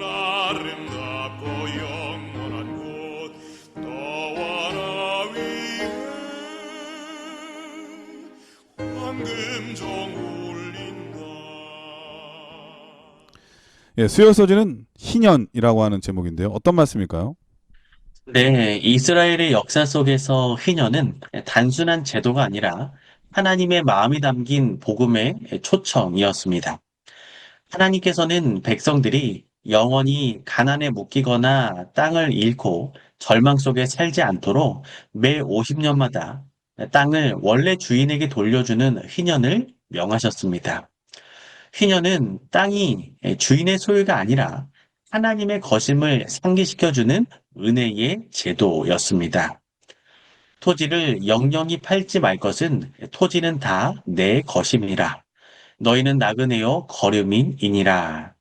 아름답고 영원한 곳 너와 나 위에 황금종 울린다. 예, 수요일 소지는 희년이라고 하는 제목인데요. 어떤 말씀일까요? 네, 이스라엘의 역사 속에서 희년은 단순한 제도가 아니라 하나님의 마음이 담긴 복음의 초청이었습니다. 하나님께서는 백성들이 영원히 가난에 묶이거나 땅을 잃고 절망 속에 살지 않도록 매 50년마다 땅을 원래 주인에게 돌려주는 희년을 명하셨습니다. 희년은 땅이 주인의 소유가 아니라 하나님의 것임을 상기시켜주는 은혜의 제도였습니다. 토지를 영영히 팔지 말 것은 토지는 다 내 것임이라. 너희는 나그네요 거류민이니라.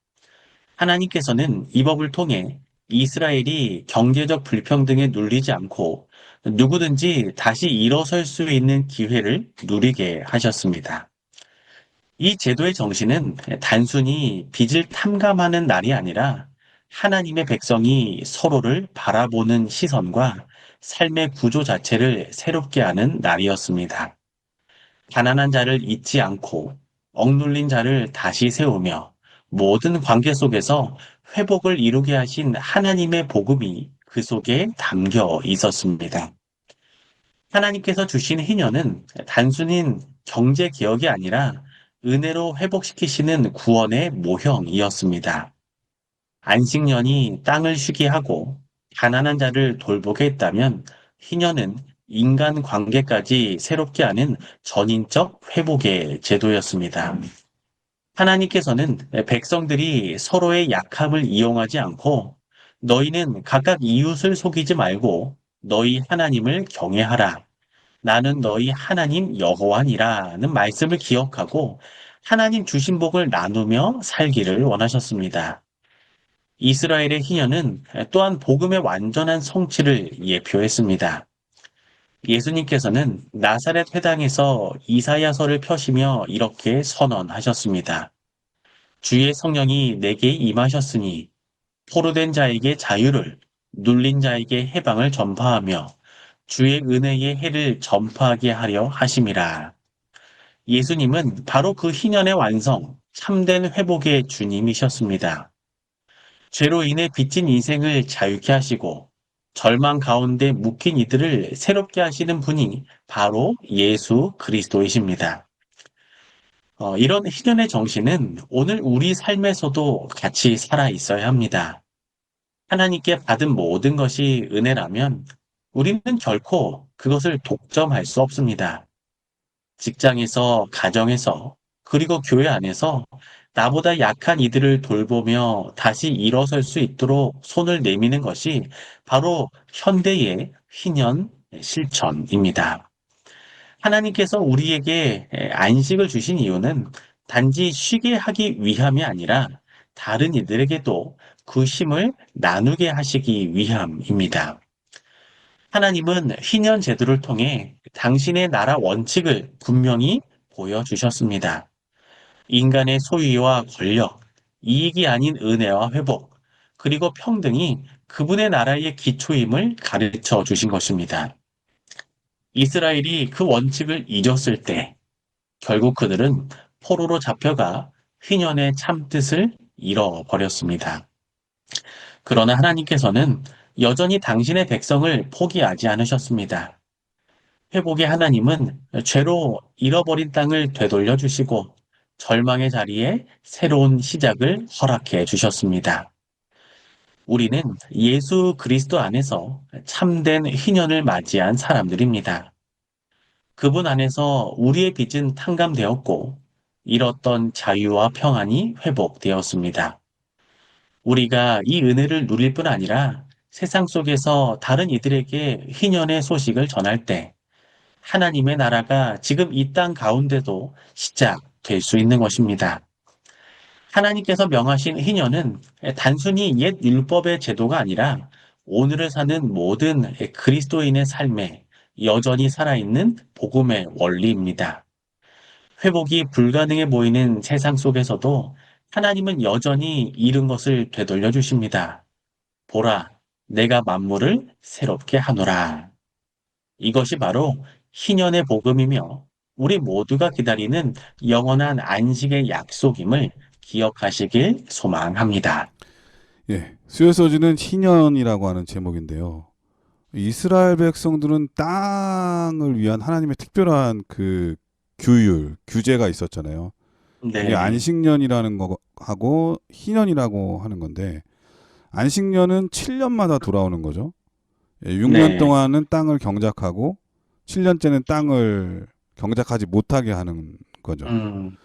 하나님께서는 이 법을 통해 이스라엘이 경제적 불평등에 눌리지 않고 누구든지 다시 일어설 수 있는 기회를 누리게 하셨습니다. 이 제도의 정신은 단순히 빚을 탐감하는 날이 아니라 하나님의 백성이 서로를 바라보는 시선과 삶의 구조 자체를 새롭게 하는 날이었습니다. 가난한 자를 잊지 않고 억눌린 자를 다시 세우며 모든 관계 속에서 회복을 이루게 하신 하나님의 복음이 그 속에 담겨 있었습니다. 하나님께서 주신 희년은 단순히 경제 개혁이 아니라 은혜로 회복시키시는 구원의 모형이었습니다. 안식년이 땅을 쉬게 하고 가난한 자를 돌보게 했다면 희년은 인간 관계까지 새롭게 하는 전인적 회복의 제도였습니다. 하나님께서는 백성들이 서로의 약함을 이용하지 않고 너희는 각각 이웃을 속이지 말고 너희 하나님을 경외하라. 나는 너희 하나님 여호와니라는 말씀을 기억하고 하나님 주신 복을 나누며 살기를 원하셨습니다. 이스라엘의 희년은 또한 복음의 완전한 성취를 예표했습니다. 예수님께서는 나사렛 회당에서 이사야서를 펴시며 이렇게 선언하셨습니다. 주의 성령이 내게 임하셨으니 포로된 자에게 자유를, 눌린 자에게 해방을 전파하며 주의 은혜의 해를 전파하게 하려 하심이라. 예수님은 바로 그 희년의 완성, 참된 회복의 주님이셨습니다. 죄로 인해 빚진 인생을 자유케 하시고 절망 가운데 묶인 이들을 새롭게 하시는 분이 바로 예수 그리스도이십니다. 이런 희년의 정신은 오늘 우리 삶에서도 같이 살아 있어야 합니다. 하나님께 받은 모든 것이 은혜라면 우리는 결코 그것을 독점할 수 없습니다. 직장에서, 가정에서, 그리고 교회 안에서 나보다 약한 이들을 돌보며 다시 일어설 수 있도록 손을 내미는 것이 바로 현대의 희년 실천입니다. 하나님께서 우리에게 안식을 주신 이유는 단지 쉬게 하기 위함이 아니라 다른 이들에게도 그 쉼을 나누게 하시기 위함입니다. 하나님은 희년 제도를 통해 당신의 나라 원칙을 분명히 보여주셨습니다. 인간의 소유와 권력, 이익이 아닌 은혜와 회복, 그리고 평등이 그분의 나라의 기초임을 가르쳐 주신 것입니다. 이스라엘이 그 원칙을 잊었을 때 결국 그들은 포로로 잡혀가 희년의 참뜻을 잃어버렸습니다. 그러나 하나님께서는 여전히 당신의 백성을 포기하지 않으셨습니다. 회복의 하나님은 죄로 잃어버린 땅을 되돌려 주시고 절망의 자리에 새로운 시작을 허락해 주셨습니다. 우리는 예수 그리스도 안에서 참된 희년을 맞이한 사람들입니다. 그분 안에서 우리의 빚은 탕감되었고 잃었던 자유와 평안이 회복되었습니다. 우리가 이 은혜를 누릴 뿐 아니라 세상 속에서 다른 이들에게 희년의 소식을 전할 때 하나님의 나라가 지금 이 땅 가운데도 시작될 수 있는 것입니다. 하나님께서 명하신 희년은 단순히 옛 율법의 제도가 아니라 오늘을 사는 모든 그리스도인의 삶에 여전히 살아있는 복음의 원리입니다. 회복이 불가능해 보이는 세상 속에서도 하나님은 여전히 잃은 것을 되돌려 주십니다. 보라, 내가 만물을 새롭게 하노라. 이것이 바로 희년의 복음이며 우리 모두가 기다리는 영원한 안식의 약속임을 기억하시길 소망합니다. 예, 수요소지는 희년이라고 하는 제목인데요. 이스라엘 백성들은 땅을 위한 하나님의 특별한 그 규율, 규제가 있었잖아요. 이게 네, 안식년이라는 거하고 희년이라고 하는 건데, 안식년은 7년마다 돌아오는 거죠. 예, 6년 네, 동안은 땅을 경작하고 7년째는 땅을 경작하지 못하게 하는 거죠. 음,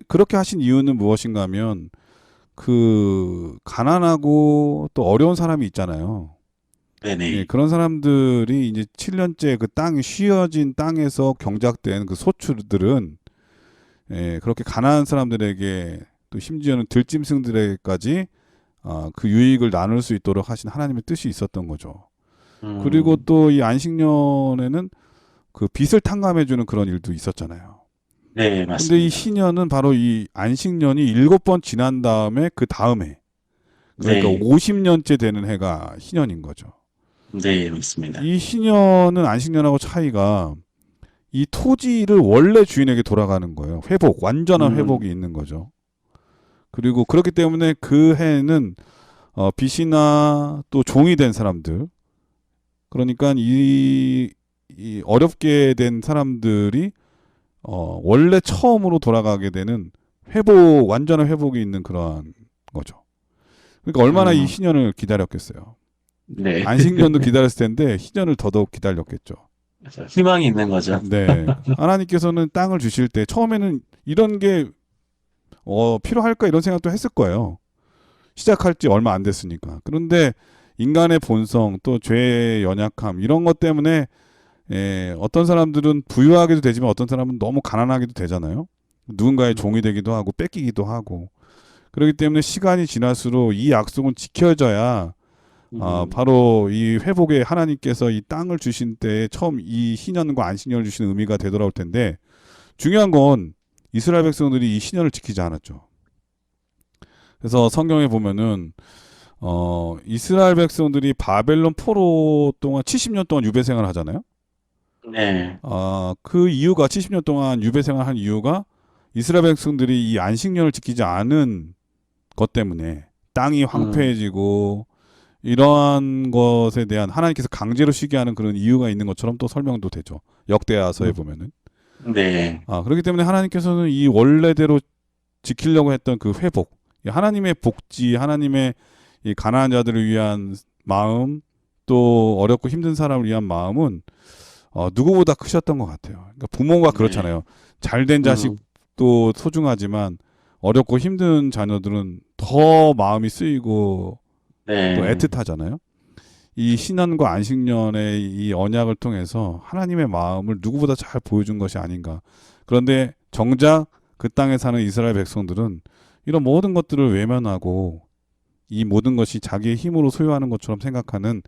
그렇게 하신 이유는 무엇인가 하면 그 가난하고 또 어려운 사람이 있잖아요. 예, 네네, 그런 사람들이 이제 7년째 그 땅이 쉬어진 땅에서 경작된 그 소출들은 예, 그렇게 가난한 사람들에게 또 심지어는 들짐승들에게까지 그 유익을 나눌 수 있도록 하신 하나님의 뜻이 있었던 거죠. 그리고 음, 또 이 안식년에는 그 빚을 탕감해주는 그런 일도 있었잖아요. 네, 근데 이 맞습니다. 희년은 바로 이 안식년이 7번 지난 다음에 그 다음에 그러니까 네, 50년째 되는 해가 희년인 거죠. 네, 맞습니다. 이 희년은 안식년하고 차이가 이 토지를 원래 주인에게 돌아가는 거예요. 회복, 완전한 음, 회복이 있는 거죠. 그리고 그렇기 때문에 그 해에는 빚이나 또 종이 된 사람들, 그러니까 이 어렵게 된 사람들이 원래 처음으로 돌아가게 되는 회복, 완전한 회복이 있는 그러한 거죠. 그러니까 얼마나 이 음, 희년을 기다렸겠어요. 네, 안식년도 기다렸을 텐데 희년을 더더욱 기다렸겠죠. 희망이 있는 거죠. 네. 하나님께서는 땅을 주실 때 처음에는 이런 게 필요할까 이런 생각도 했을 거예요. 시작할 지 얼마 안 됐으니까. 그런데 인간의 본성 또 죄의 연약함 이런 것 때문에 어떤 사람들은 부유하게도 되지만 어떤 사람은 너무 가난하게도 되잖아요. 누군가의 음, 종이 되기도 하고 뺏기기도 하고. 그렇기 때문에 시간이 지날수록 이 약속은 지켜져야 음, 바로 이 회복에 하나님께서 이 땅을 주신 때에 처음 이 희년과 안식년을 주시는 의미가 되돌아올 텐데 중요한 건 이스라엘 백성들이 이 희년을 지키지 않았죠. 그래서 성경에 보면은 이스라엘 백성들이 바벨론 포로 동안 70년 동안 유배 생활을 하잖아요. 네, 그 이유가 70년 동안 유배 생활한 이유가 이스라엘 백성들이 이 안식년을 지키지 않은 것 때문에 땅이 음, 황폐해지고 이러한 것에 대한 하나님께서 강제로 쉬게 하는 그런 이유가 있는 것처럼 또 설명도 되죠. 역대하서에 음, 보면은. 네, 그렇기 때문에 하나님께서는 이 원래대로 지키려고 했던 그 회복, 이 하나님의 복지, 하나님의 이 가난한 자들을 위한 마음, 또 어렵고 힘든 사람을 위한 마음은 누구보다 크셨던 것 같아요. 그러니까 부모가 네, 그렇잖아요. 잘된 음, 자식도 소중하지만 어렵고 힘든 자녀들은 더 마음이 쓰이고 또 네, 애틋하잖아요. 이 신년과 안식년의 이 언약을 통해서 하나님의 마음을 누구보다 잘 보여준 것이 아닌가. 그런데 정작 그 땅에 사는 이스라엘 백성들은 이런 모든 것들을 외면하고 이 모든 것이 자기의 힘으로 소유하는 것처럼 생각하는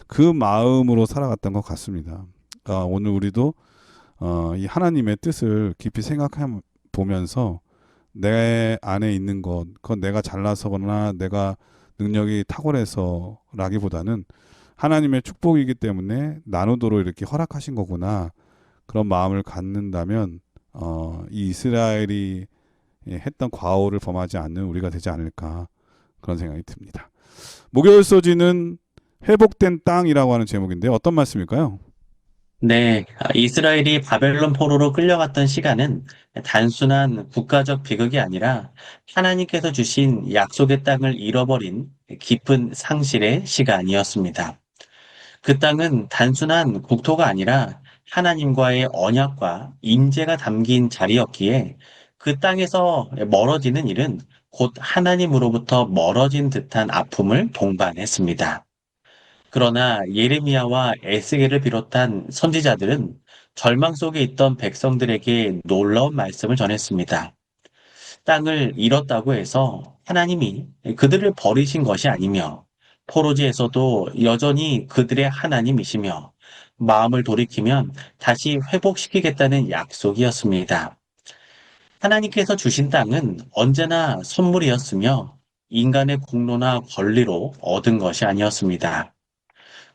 그 마음으로 살아갔던 것 같습니다. 오늘 우리도 이 하나님의 뜻을 깊이 생각해 보면서 내 안에 있는 것, 그건 내가 잘나서거나 내가 능력이 탁월해서라기보다는 하나님의 축복이기 때문에 나누도록 이렇게 허락하신 거구나. 그런 마음을 갖는다면 이 이스라엘이 했던 과오를 범하지 않는 우리가 되지 않을까 그런 생각이 듭니다. 목요일 소지는 회복된 땅이라고 하는 제목인데 어떤 말씀일까요? 네, 이스라엘이 바벨론 포로로 끌려갔던 시간은 단순한 국가적 비극이 아니라 하나님께서 주신 약속의 땅을 잃어버린 깊은 상실의 시간이었습니다. 그 땅은 단순한 국토가 아니라 하나님과의 언약과 임재가 담긴 자리였기에 그 땅에서 멀어지는 일은 곧 하나님으로부터 멀어진 듯한 아픔을 동반했습니다. 그러나 예레미야와 에스겔을 비롯한 선지자들은 절망 속에 있던 백성들에게 놀라운 말씀을 전했습니다. 땅을 잃었다고 해서 하나님이 그들을 버리신 것이 아니며 포로지에서도 여전히 그들의 하나님이시며 마음을 돌이키면 다시 회복시키겠다는 약속이었습니다. 하나님께서 주신 땅은 언제나 선물이었으며 인간의 공로나 권리로 얻은 것이 아니었습니다.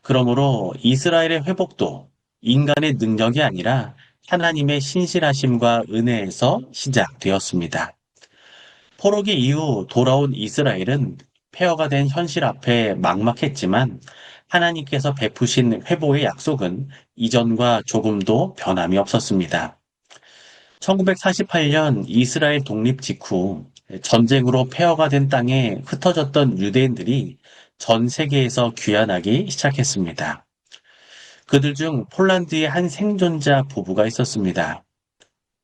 그러므로 이스라엘의 회복도 인간의 능력이 아니라 하나님의 신실하심과 은혜에서 시작되었습니다. 포로기 이후 돌아온 이스라엘은 폐허가 된 현실 앞에 막막했지만 하나님께서 베푸신 회복의 약속은 이전과 조금도 변함이 없었습니다. 1948년 이스라엘 독립 직후 전쟁으로 폐허가 된 땅에 흩어졌던 유대인들이 전 세계에서 귀환하기 시작했습니다. 그들 중 폴란드의 한 생존자 부부가 있었습니다.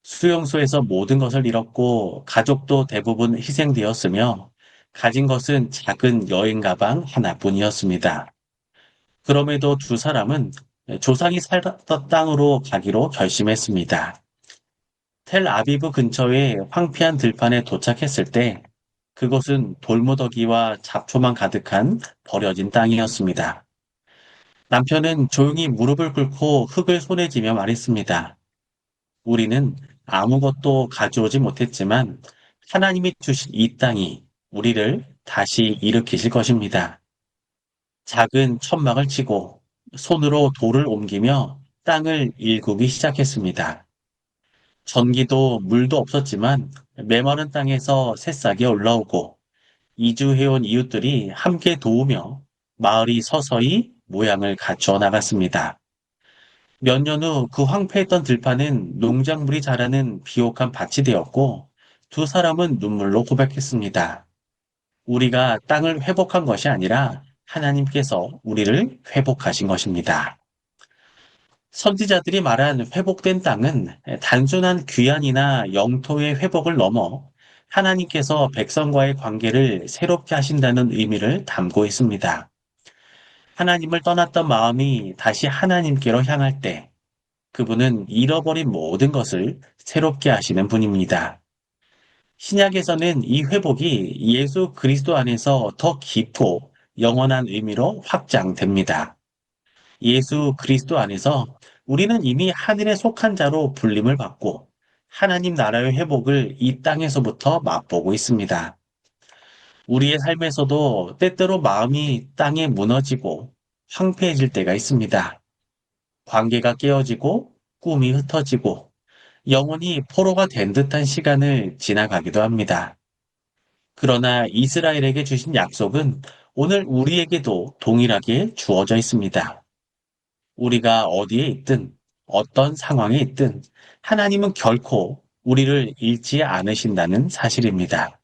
수용소에서 모든 것을 잃었고 가족도 대부분 희생되었으며 가진 것은 작은 여행 가방 하나뿐이었습니다. 그럼에도 두 사람은 조상이 살았던 땅으로 가기로 결심했습니다. 텔 아비브 근처의 황폐한 들판에 도착했을 때 그곳은 돌무더기와 잡초만 가득한 버려진 땅이었습니다. 남편은 조용히 무릎을 꿇고 흙을 손에 쥐며 말했습니다. 우리는 아무것도 가져오지 못했지만 하나님이 주신 이 땅이 우리를 다시 일으키실 것입니다. 작은 천막을 치고 손으로 돌을 옮기며 땅을 일구기 시작했습니다. 전기도 물도 없었지만 메마른 땅에서 새싹이 올라오고 이주해온 이웃들이 함께 도우며 마을이 서서히 모양을 갖추어 나갔습니다. 몇 년 후 그 황폐했던 들판은 농작물이 자라는 비옥한 밭이 되었고 두 사람은 눈물로 고백했습니다. 우리가 땅을 회복한 것이 아니라 하나님께서 우리를 회복하신 것입니다. 선지자들이 말한 회복된 땅은 단순한 귀환이나 영토의 회복을 넘어 하나님께서 백성과의 관계를 새롭게 하신다는 의미를 담고 있습니다. 하나님을 떠났던 마음이 다시 하나님께로 향할 때 그분은 잃어버린 모든 것을 새롭게 하시는 분입니다. 신약에서는 이 회복이 예수 그리스도 안에서 더 깊고 영원한 의미로 확장됩니다. 예수 그리스도 안에서 우리는 이미 하늘에 속한 자로 불림을 받고 하나님 나라의 회복을 이 땅에서부터 맛보고 있습니다. 우리의 삶에서도 때때로 마음이 땅에 무너지고 황폐해질 때가 있습니다. 관계가 깨어지고 꿈이 흩어지고 영혼이 포로가 된 듯한 시간을 지나가기도 합니다. 그러나 이스라엘에게 주신 약속은 오늘 우리에게도 동일하게 주어져 있습니다. 우리가 어디에 있든 어떤 상황에 있든 하나님은 결코 우리를 잃지 않으신다는 사실입니다.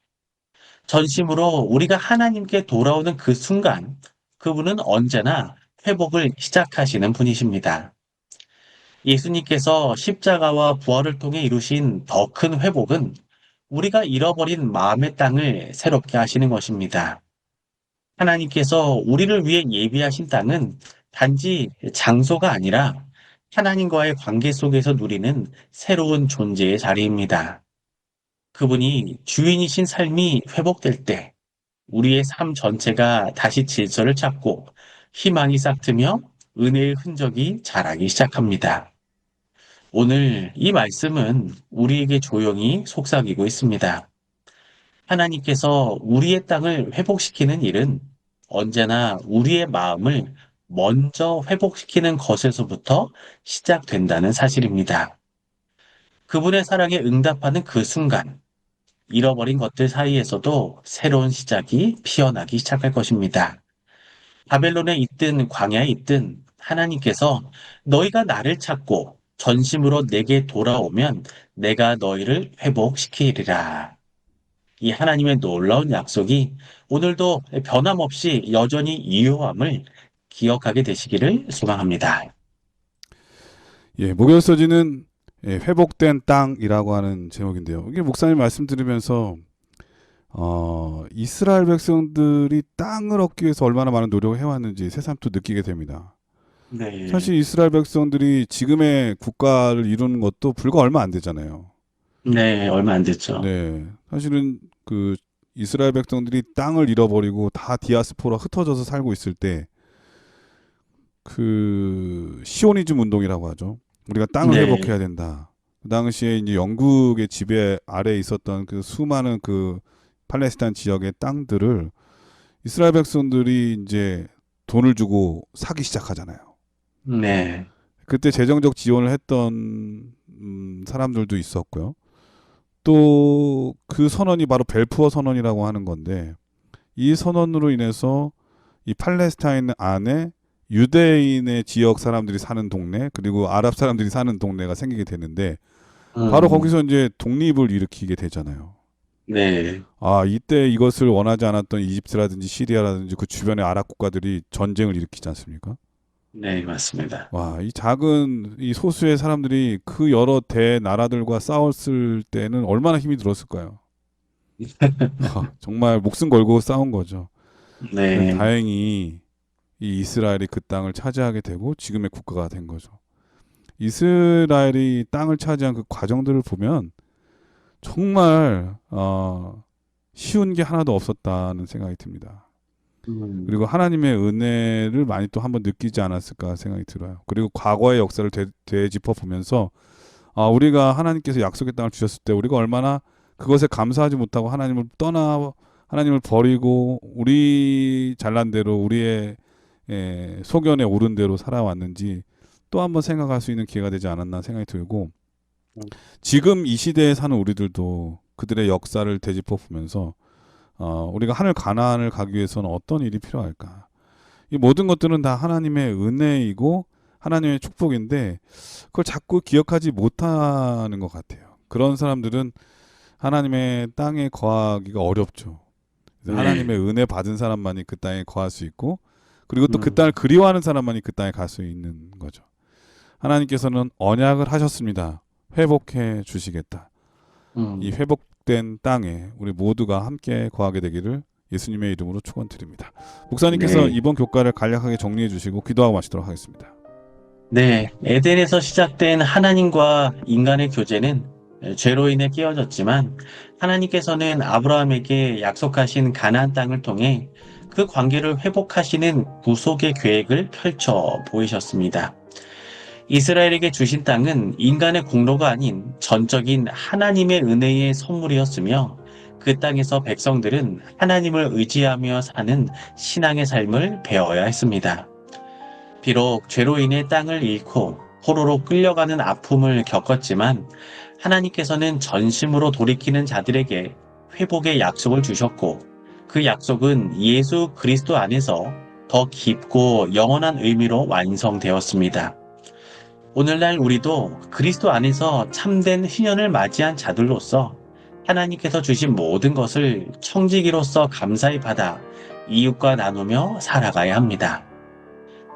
전심으로 우리가 하나님께 돌아오는 그 순간 그분은 언제나 회복을 시작하시는 분이십니다. 예수님께서 십자가와 부활을 통해 이루신 더 큰 회복은 우리가 잃어버린 마음의 땅을 새롭게 하시는 것입니다. 하나님께서 우리를 위해 예비하신 땅은 단지 장소가 아니라 하나님과의 관계 속에서 누리는 새로운 존재의 자리입니다. 그분이 주인이신 삶이 회복될 때 우리의 삶 전체가 다시 질서를 찾고 희망이 싹트며 은혜의 흔적이 자라기 시작합니다. 오늘 이 말씀은 우리에게 조용히 속삭이고 있습니다. 하나님께서 우리의 땅을 회복시키는 일은 언제나 우리의 마음을 먼저 회복시키는 것에서부터 시작된다는 사실입니다. 그분의 사랑에 응답하는 그 순간, 잃어버린 것들 사이에서도 새로운 시작이 피어나기 시작할 것입니다. 바벨론에 있든 광야에 있든 하나님께서 너희가 나를 찾고 전심으로 내게 돌아오면 내가 너희를 회복시키리라. 이 하나님의 놀라운 약속이 오늘도 변함없이 여전히 유효함을 기억하게 되시기를 소망합니다. 예, 목요일 서지는 회복된 땅이라고 하는 제목인데요. 이게 목사님 말씀 들으면서 이스라엘 백성들이 땅을 얻기 위해서 얼마나 많은 노력을 해왔는지 새삼 또 느끼게 됩니다. 네, 사실 이스라엘 백성들이 지금의 국가를 이루는 것도 불과 얼마 안 되잖아요. 네, 얼마 안 됐죠. 네, 사실은 그 이스라엘 백성들이 땅을 잃어버리고 다 디아스포라 흩어져서 살고 있을 때 그 시오니즘 운동이라고 하죠. 우리가 땅을 네, 회복해야 된다. 그 당시에 이제 영국의 지배 아래에 있었던 그 수많은 그 팔레스타인 지역의 땅들을 이스라엘 백성들이 이제 돈을 주고 사기 시작하잖아요. 네, 그때 재정적 지원을 했던 사람들도 있었고요. 또 그 선언이 바로 벨푸어 선언이라고 하는 건데 이 선언으로 인해서 이 팔레스타인 안에 유대인의 지역 사람들이 사는 동네 그리고 아랍 사람들이 사는 동네가 생기게 되는데 바로 거기서 이제 독립을 일으키게 되잖아요. 네, 아, 이때 이것을 원하지 않았던 이집트라든지 시리아라든지 그 주변의 아랍 국가들이 전쟁을 일으키지 않습니까? 네, 맞습니다. 와, 이 작은 이 소수의 사람들이 그 여러 대나라들과 싸웠을 때는 얼마나 힘이 들었을까요? 정말 목숨 걸고 싸운 거죠. 네, 다행히 이 이스라엘이 그 땅을 차지하게 되고 지금의 국가가 된 거죠. 이스라엘이 땅을 차지한 그 과정들을 보면 정말 쉬운 게 하나도 없었다는 생각이 듭니다. 그리고 하나님의 은혜를 많이 또 한번 느끼지 않았을까 생각이 들어요. 그리고 과거의 역사를 되짚어 보면서 우리가 하나님께서 약속의 땅을 주셨을 때 우리가 얼마나 그것에 감사하지 못하고 하나님을 떠나 하나님을 버리고 우리 잘난 대로 우리의 소견에 오른 대로 살아왔는지 또 한번 생각할 수 있는 기회가 되지 않았나 생각이 들고 지금 이 시대에 사는 우리들도 그들의 역사를 되짚어 보면서 우리가 하늘 가나안을 가기 위해서는 어떤 일이 필요할까? 이 모든 것들은 다 하나님의 은혜이고 하나님의 축복인데 그걸 자꾸 기억하지 못하는 것 같아요. 그런 사람들은 하나님의 땅에 거하기가 어렵죠. 네, 하나님의 은혜 받은 사람만이 그 땅에 거할 수 있고 그리고 또 그 땅을 그리워하는 사람만이 그 땅에 갈 수 있는 거죠. 하나님께서는 언약을 하셨습니다. 회복해 주시겠다. 이 회복된 땅에 우리 모두가 함께 거하게 되기를 예수님의 이름으로 축원드립니다. 목사님께서 네, 이번 교과를 간략하게 정리해 주시고 기도하고 마치도록 하겠습니다. 네. 에덴에서 시작된 하나님과 인간의 교제는 죄로 인해 깨어졌지만 하나님께서는 아브라함에게 약속하신 가나안 땅을 통해 그 관계를 회복하시는 구속의 계획을 펼쳐 보이셨습니다. 이스라엘에게 주신 땅은 인간의 공로가 아닌 전적인 하나님의 은혜의 선물이었으며 그 땅에서 백성들은 하나님을 의지하며 사는 신앙의 삶을 배워야 했습니다. 비록 죄로 인해 땅을 잃고 포로로 끌려가는 아픔을 겪었지만 하나님께서는 전심으로 돌이키는 자들에게 회복의 약속을 주셨고 그 약속은 예수 그리스도 안에서 더 깊고 영원한 의미로 완성되었습니다. 오늘날 우리도 그리스도 안에서 참된 희년을 맞이한 자들로서 하나님께서 주신 모든 것을 청지기로서 감사히 받아 이웃과 나누며 살아가야 합니다.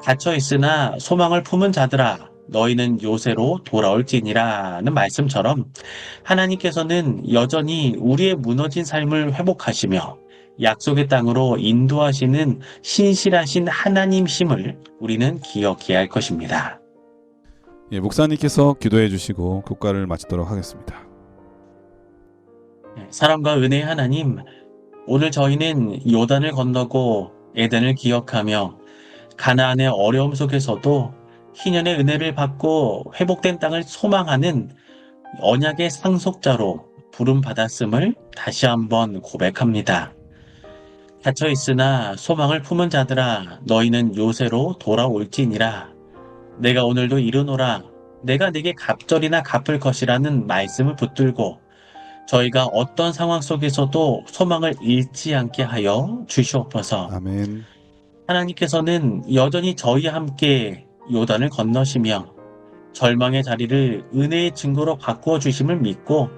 갇혀 있으나 소망을 품은 자들아 너희는 요새로 돌아올지니라는 말씀처럼 하나님께서는 여전히 우리의 무너진 삶을 회복하시며 약속의 땅으로 인도하시는 신실하신 하나님심을 우리는 기억해야 할 것입니다. 예, 목사님께서 기도해 주시고 교과를 마치도록 하겠습니다. 사랑과 은혜의 하나님, 오늘 저희는 요단을 건너고 에덴을 기억하며 가나안의 어려움 속에서도 희년의 은혜를 받고 회복된 땅을 소망하는 언약의 상속자로 부름받았음을 다시 한번 고백합니다. 닫혀 있으나 소망을 품은 자들아 너희는 요새로 돌아올지니라. 내가 오늘도 이르노라. 내가 네게 갑절이나 갚을 것이라는 말씀을 붙들고 저희가 어떤 상황 속에서도 소망을 잃지 않게 하여 주시옵소서. 아멘. 하나님께서는 여전히 저희와 함께 요단을 건너시며 절망의 자리를 은혜의 증거로 바꾸어 주심을 믿고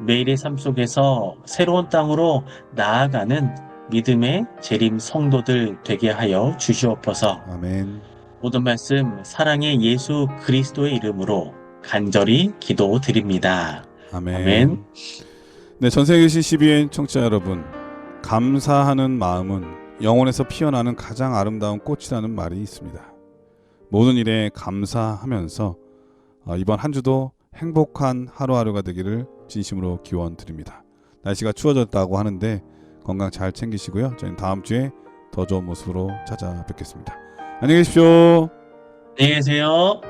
매일의 삶 속에서 새로운 땅으로 나아가는 믿음의 재림 성도들 되게 하여 주시옵소서. 아멘. 모든 말씀 사랑의 예수 그리스도의 이름으로 간절히 기도드립니다. 아멘. 아멘. 네, 전세계 계신 CBN 청취자 여러분, 감사하는 마음은 영혼에서 피어나는 가장 아름다운 꽃이라는 말이 있습니다. 모든 일에 감사하면서 이번 한 주도 행복한 하루하루가 되기를 진심으로 기원드립니다. 날씨가 추워졌다고 하는데 건강 잘 챙기시고요. 저희는 다음 주에 더 좋은 모습으로 찾아뵙겠습니다. 안녕히 계십시오. 안녕히 계세요.